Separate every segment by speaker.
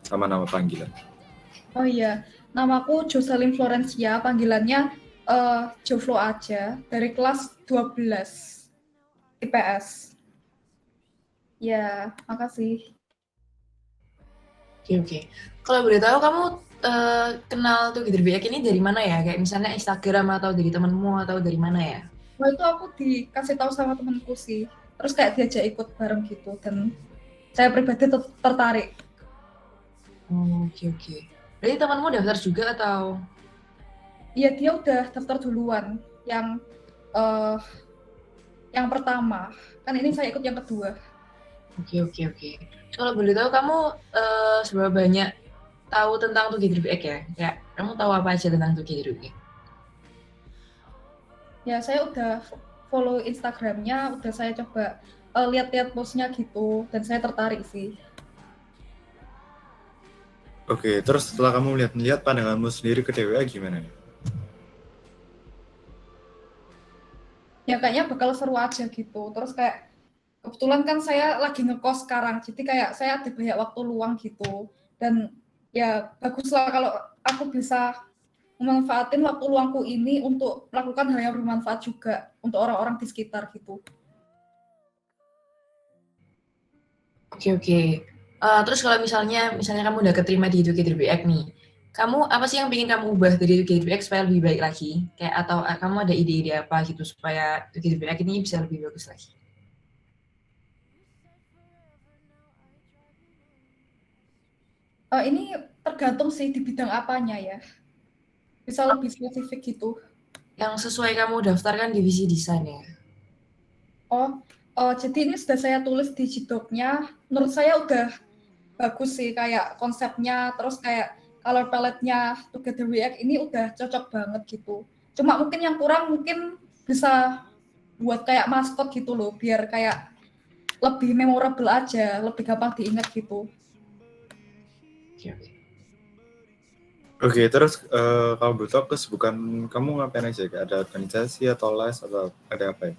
Speaker 1: sama nama panggilan.
Speaker 2: Oh iya, namaku Jocelyn Florencia, panggilannya Joflo aja, dari kelas 12 IPS. Ya, makasih.
Speaker 3: Oke, oke. Kalau boleh tahu kamu kenal tuh Together BX ini dari mana ya? Kayak misalnya Instagram atau dari temenmu atau dari mana ya?
Speaker 2: Wah, itu aku dikasih tahu sama temanku sih. Terus kayak diajak ikut bareng gitu, dan saya pribadi tertarik.
Speaker 3: Oh, oke, oke. Berarti temanmu daftar juga atau?
Speaker 2: Iya, dia udah daftar duluan. Eh, yang pertama, kan ini saya ikut yang kedua.
Speaker 3: Oke, oke, oke. Kalau boleh tahu kamu seberapa banyak tahu tentang Together BX ya? Kayak kamu tahu apa aja tentang Together BX?
Speaker 2: Ya, saya udah follow Instagramnya, udah saya coba lihat-lihat postnya gitu, dan saya tertarik sih.
Speaker 1: Oke, terus setelah kamu lihat-lihat pandanganmu sendiri ke DWA gimana?
Speaker 2: Ya kayaknya bakal seru aja gitu. Terus kayak kebetulan kan saya lagi ngekos sekarang, jadi kayak saya ada banyak waktu luang gitu. Dan ya bagus lah kalau aku bisa memanfaatin waktu luangku ini untuk melakukan hal yang bermanfaat juga untuk orang-orang di sekitar gitu.
Speaker 3: Oke, oke. Terus kalau misalnya kamu udah keterima di Together BX nih, kamu apa sih yang pengen kamu ubah dari Together BX supaya lebih baik lagi? Kayak atau kamu ada ide-ide apa gitu supaya Together BX ini bisa lebih bagus lagi?
Speaker 2: Ini tergantung sih di bidang apanya ya. Bisa lebih spesifik gitu.
Speaker 3: Yang sesuai kamu daftarkan divisi desain ya?
Speaker 2: Jadi ini sudah saya tulis di Jidoknya. Menurut saya udah bagus sih kayak konsepnya, terus kayak color palette-nya Together We Act ini udah cocok banget gitu. Cuma mungkin yang kurang mungkin bisa buat kayak maskot gitu loh, biar kayak lebih memorable aja, lebih gampang diingat gitu.
Speaker 3: Oke, oke.
Speaker 1: Oke, terus kalau butuh kesibukan kamu ngapain aja? Ada organisasi atau les atau ada apa ya?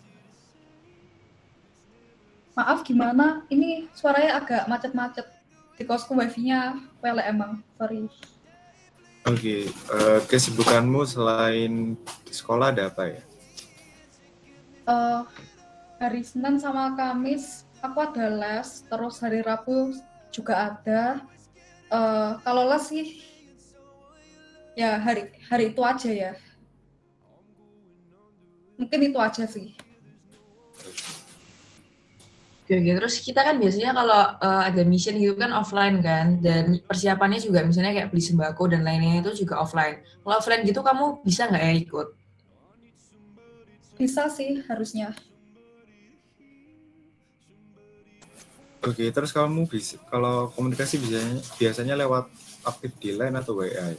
Speaker 2: Maaf gimana? Ini suaranya agak macet-macet. Di kosku wifi-nya pele emang, sorry.
Speaker 1: Oke, kesibukanmu selain di sekolah ada apa ya?
Speaker 2: Uh, Hari Senin sama Kamis aku ada les, terus hari Rabu juga ada. Kalau les sih ya hari itu aja ya. Mungkin itu aja sih.
Speaker 3: Oke, oke. Terus kita kan biasanya kalau ada mission gitu kan offline kan, dan persiapannya juga misalnya kayak beli sembako dan lainnya itu juga offline. Kalau offline gitu kamu bisa nggak ya ikut?
Speaker 2: Bisa sih harusnya.
Speaker 1: Oke, terus kamu bisa kalau komunikasi biasanya lewat aktif di line atau WA?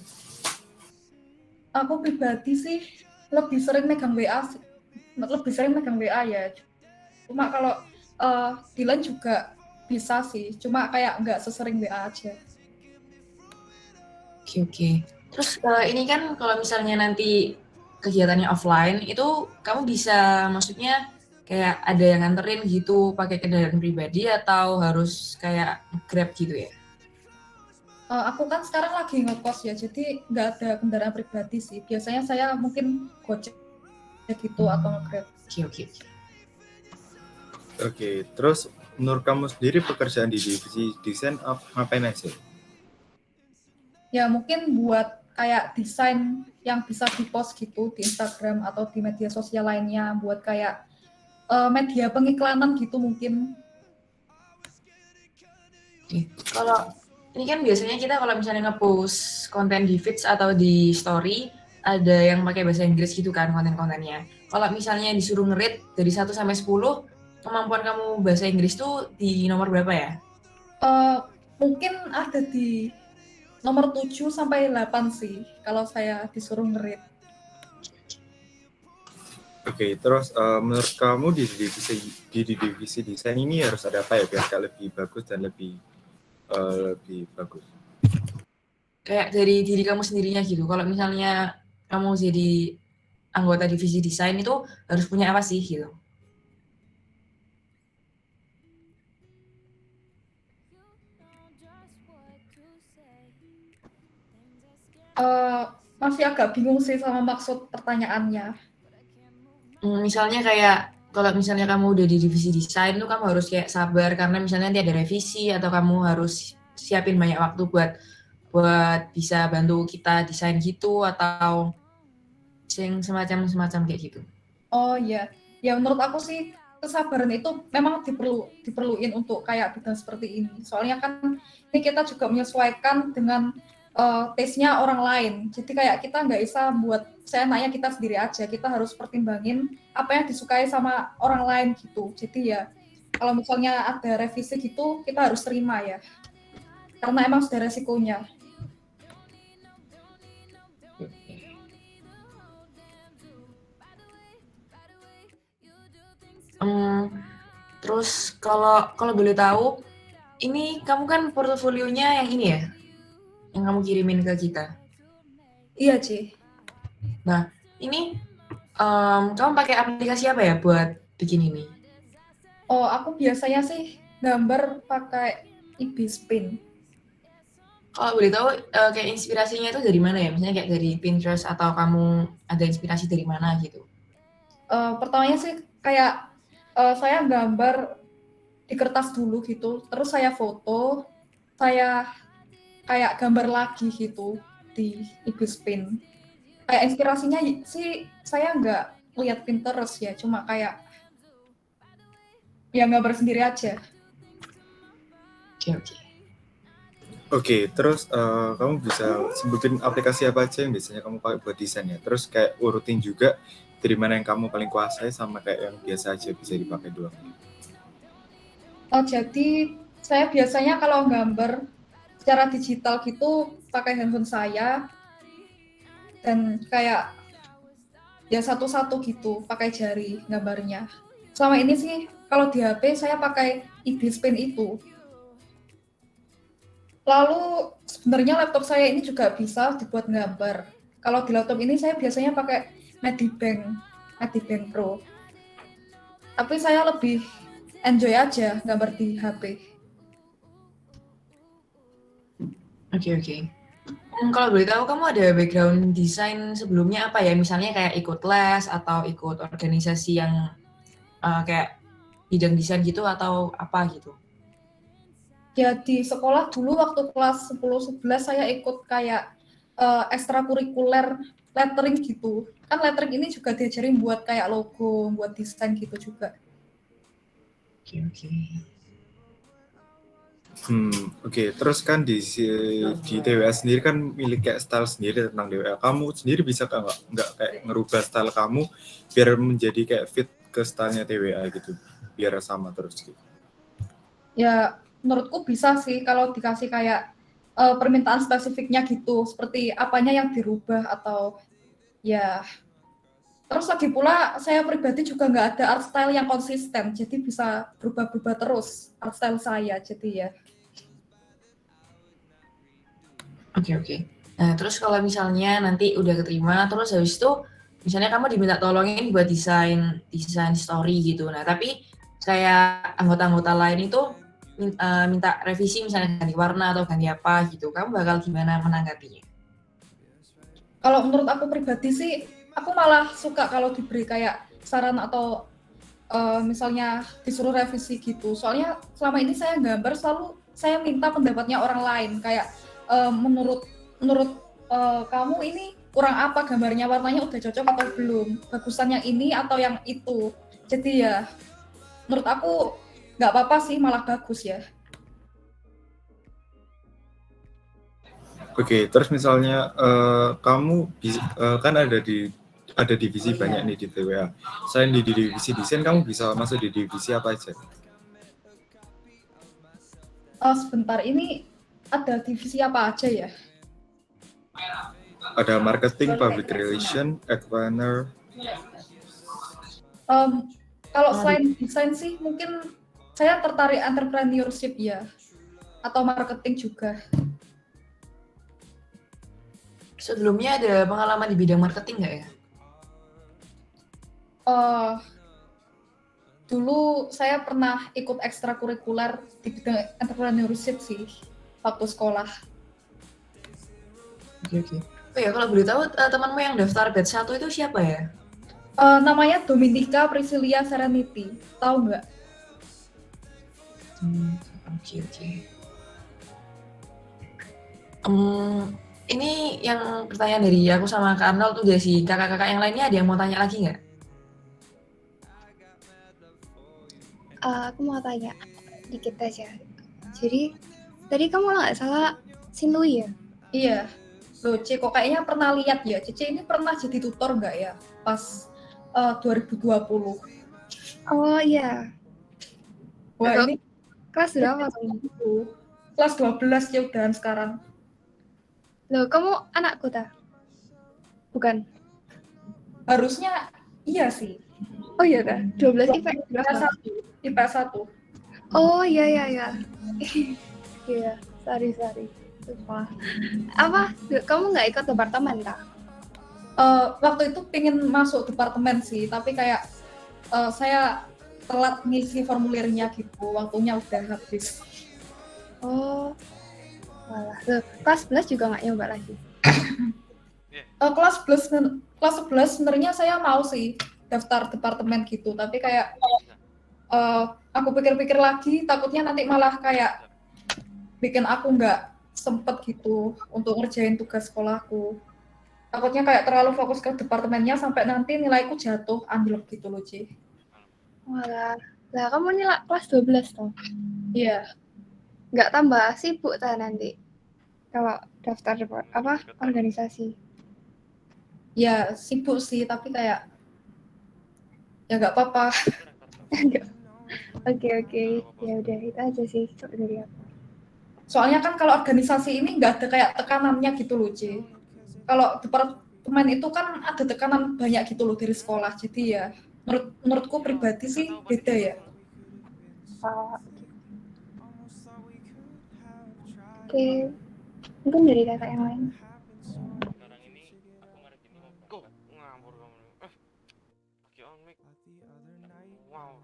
Speaker 2: Aku pribadi sih lebih sering megang WA sih. Lebih sering megang WA ya. Cuma kalau di line juga bisa sih. Cuma kayak nggak sesering WA aja.
Speaker 3: Oke, oke. Terus ini kan kalau misalnya nanti kegiatannya offline itu kamu bisa maksudnya kayak ada yang nganterin gitu pakai kendaraan pribadi atau harus kayak Grab gitu ya?
Speaker 2: Aku kan sekarang lagi ngekos ya, jadi nggak ada kendaraan pribadi sih. Biasanya saya mungkin Gojek gitu atau nge-Grab.
Speaker 3: Oke, oke, oke.
Speaker 1: Oke, terus menurut kamu sendiri pekerjaan di divisi desain ngapain aja?
Speaker 2: Ya mungkin buat kayak desain yang bisa di-post gitu di Instagram atau di media sosial lainnya, buat kayak media pengiklanan gitu mungkin.
Speaker 3: Oke. Kalau ini kan biasanya kita kalau misalnya nge-post konten di feeds atau di story ada yang pakai bahasa Inggris gitu kan konten-kontennya. Kalau misalnya disuruh nge-rate dari 1 sampai 10, kemampuan kamu bahasa Inggris tuh di nomor berapa ya?
Speaker 2: Uh, Mungkin ada di nomor 7 sampai 8 sih kalau saya disuruh ngerit.
Speaker 1: Oke, terus menurut kamu di divisi desain ini harus ada apa ya biar lebih bagus dan lebih bagus?
Speaker 3: Kayak dari diri kamu sendirinya gitu. Kalau misalnya kamu jadi anggota divisi desain itu harus punya apa sih gitu?
Speaker 2: Eh, masih agak bingung sih sama maksud pertanyaannya.
Speaker 3: Misalnya kayak kalau misalnya kamu udah di divisi desain tuh kamu harus kayak sabar karena misalnya nanti ada revisi atau kamu harus siapin banyak waktu buat bisa bantu kita desain gitu atau semacam kayak gitu.
Speaker 2: Oh iya, ya menurut aku sih kesabaran itu memang diperluin untuk kayak bidang seperti ini. Soalnya kan ini kita juga menyesuaikan dengan taste-nya orang lain. Jadi kayak kita nggak bisa buat seenaknya kita sendiri aja. Kita harus pertimbangin apa yang disukai sama orang lain gitu. Jadi ya kalau misalnya ada revisi gitu, kita harus terima ya. Karena emang sudah resikonya.
Speaker 3: Terus kalau boleh tahu, ini kamu kan portofolionya yang ini ya, yang kamu kirimin ke kita.
Speaker 2: Iya, Ci.
Speaker 3: Nah, ini kamu pakai aplikasi apa ya buat bikin ini?
Speaker 2: Oh, aku biasanya sih gambar pakai Ibispen.
Speaker 3: Kalau boleh tahu, kayak inspirasinya itu dari mana ya? Misalnya kayak dari Pinterest atau kamu ada inspirasi dari mana gitu?
Speaker 2: Pertamanya sih kayak saya gambar di kertas dulu gitu, terus saya foto, saya kayak gambar lagi gitu di Ibispen. Kayak inspirasinya sih saya nggak lihat Pinterest ya, cuma kayak ya gambar sendiri aja.
Speaker 3: Oke.
Speaker 1: Oke, terus kamu bisa sebutin aplikasi apa aja yang biasanya kamu pakai buat desain ya. Terus kayak urutin juga dari mana yang kamu paling kuasai sama kayak yang biasa aja bisa dipakai doang.
Speaker 2: Jadi saya biasanya kalau gambar secara digital gitu pakai handphone saya dan kayak ya satu-satu gitu pakai jari gambarnya. Selama ini sih kalau di HP saya pakai Ibispen itu. Lalu sebenarnya laptop saya ini juga bisa dibuat gambar. Kalau di laptop ini saya biasanya pakai Medibank Pro. Tapi saya lebih enjoy aja gambar di HP.
Speaker 3: Oke. Kalau boleh tahu kamu ada background desain sebelumnya apa ya? Misalnya kayak ikut les atau ikut organisasi yang kayak bidang desain gitu atau apa gitu?
Speaker 2: Ya di sekolah dulu waktu kelas 10-11 saya ikut kayak ekstrakurikuler lettering gitu. Kan lettering ini juga diajarin buat kayak logo, buat desain gitu juga.
Speaker 3: Oke.
Speaker 1: Oke. Terus kan di TWA sendiri kan milik kayak style sendiri tentang TWA. Kamu sendiri bisa nggak kayak ngerubah style kamu biar menjadi kayak fit ke stylenya TWA gitu, biar sama terus gitu.
Speaker 2: Ya menurutku bisa sih kalau dikasih kayak permintaan spesifiknya gitu, seperti apanya yang dirubah atau ya. Terus lagi pula saya pribadi juga nggak ada art style yang konsisten, jadi bisa berubah-berubah terus art style saya, jadi ya.
Speaker 3: Oke. Nah, terus kalau misalnya nanti udah keterima, terus habis itu misalnya kamu diminta tolongin buat desain story gitu. Nah, tapi kayak anggota-anggota lain itu minta revisi misalnya ganti warna atau ganti apa gitu. Kamu bakal gimana menanggapinya?
Speaker 2: Kalau menurut aku pribadi sih, aku malah suka kalau diberi kayak saran atau misalnya disuruh revisi gitu. Soalnya selama ini saya gambar selalu saya minta pendapatnya orang lain kayak menurut kamu ini kurang apa gambarnya, warnanya udah cocok atau belum, bagusan yang ini atau yang itu. Jadi ya menurut aku nggak apa-apa sih, malah bagus ya.
Speaker 1: Oke, terus misalnya kamu kan ada divisi banyak nih di TWA. Selain di divisi desain, kamu bisa masuk di divisi apa aja?
Speaker 2: Sebentar, ini ada divisi apa aja ya?
Speaker 1: Ada marketing, public relation, ad planner.
Speaker 2: Kalau selain desain sih mungkin saya tertarik entrepreneurship ya, atau marketing juga.
Speaker 3: Sebelumnya ada pengalaman di bidang marketing nggak ya?
Speaker 2: Dulu saya pernah ikut ekstrakurikuler di bidang entrepreneurship sih waktu sekolah.
Speaker 3: Oke. Oh ya, kalau boleh tahu temanmu yang daftar batch 1 itu siapa ya?
Speaker 2: Namanya Dominica Priscilia Serenity. Tahu nggak?
Speaker 3: Oke. Ini yang pertanyaan dari aku sama Kak Arnold tuh udah sih. Kakak-kakak yang lainnya ada yang mau tanya lagi nggak?
Speaker 4: Aku mau tanya dikit aja. Jadi tadi kamu nggak salah Sinlui ya?
Speaker 2: Iya. Loh, C, kok kayaknya pernah lihat ya. Cici ini pernah jadi tutor nggak ya? Pas 2020.
Speaker 4: Oh iya.
Speaker 2: Wah,
Speaker 4: Betul.
Speaker 2: ini
Speaker 4: Kelas berapa kamu?
Speaker 2: kelas 12 ya udahan sekarang.
Speaker 4: Loh, kamu anakku ta? Bukan.
Speaker 2: Harusnya iya sih.
Speaker 4: Oh iya ta? 12 IPA
Speaker 2: IPS
Speaker 4: berapa?
Speaker 2: 1. IPS 1.
Speaker 4: Oh iya. Iya, sorry. Lupa. Apa? Kamu nggak ikut departemen ta?
Speaker 2: Waktu itu pengen masuk departemen sih, tapi kayak saya telat ngisi formulirnya gitu, waktunya udah habis.
Speaker 4: Oh, malah. Loh, kelas 11 juga nggak nyoba lagi?
Speaker 2: Kelas 11 sebenarnya saya mau sih daftar departemen gitu, tapi kayak aku pikir-pikir lagi, takutnya nanti malah kayak bikin aku nggak sempet gitu untuk ngerjain tugas sekolahku. Takutnya kayak terlalu fokus ke departemennya sampai nanti nilaiku jatuh anjlok gitu loh, Ci.
Speaker 4: Malah. Lah, kamu ini kelas 12 toh?
Speaker 2: Iya.
Speaker 4: Nggak tambah sibuk ta nanti? Kalau daftar organisasi?
Speaker 2: Ya sibuk sih, tapi kayak ya nggak apa-apa.
Speaker 4: Oke. Ya udah, itu aja sih dari aku.
Speaker 2: Soalnya kan kalau organisasi ini nggak ada kayak tekanannya gitu loh, Ci. Kalau departemen itu kan ada tekanan banyak gitu loh dari sekolah. Jadi ya menurutku pribadi sih beda ya.
Speaker 4: Oke. Mungkin dari kakak yang lain.
Speaker 5: Sekarang ini aku mari gini ngobrol. Ngawur kamu. Lagi on mic. Wow.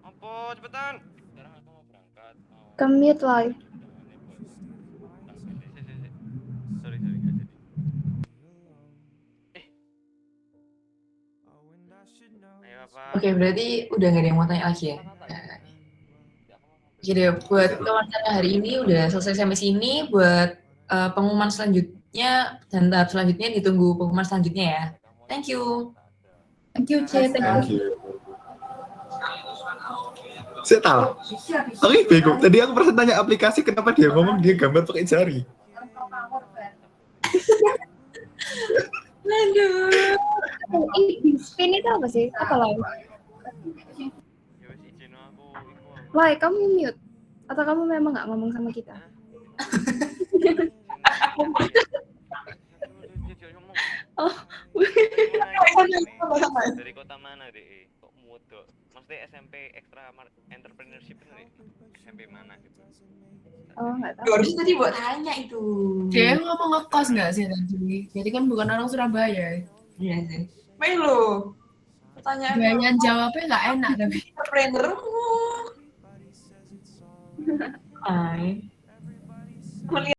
Speaker 5: Apa cepetan? Sekarang aku mau berangkat.
Speaker 4: Commute live.
Speaker 5: Sorry nggak jadi. Ayo apa?
Speaker 3: Oke, berarti udah nggak ada yang mau tanya lagi ya? Oke deh, buat wawancara hari ini udah selesai sampai sini. Buat pengumuman selanjutnya dan tahap selanjutnya ditunggu pengumuman selanjutnya ya. Thank you.
Speaker 2: Thank you, C.
Speaker 1: Thank you. Saya tahu. Aku bingung. Tadi aku pernah tanya aplikasi kenapa dia ngomong dia gambar pakai jari.
Speaker 3: Aduh.
Speaker 4: Spin itu apa sih? Apa live?
Speaker 5: Ya wes izin aku iku.
Speaker 4: Live, kamu mute? Atau kamu memang nggak ngomong sama kita? Oh.
Speaker 5: Dari kota mana deh? Kok mudo? Maksudnya SMP Extra Entrepreneurship bener ya? SMP mana gitu?
Speaker 4: Oh, nggak tahu.
Speaker 3: Harusnya tadi buat tanya itu.
Speaker 6: Dia ngomong ngekos nggak sih tadi? Jadi kan bukan orang Surabaya.
Speaker 3: Iya sih. Melo. Pertanyaan
Speaker 6: Gaya jawabnya nggak enak tapi.
Speaker 3: entrepreneurmu. Hai.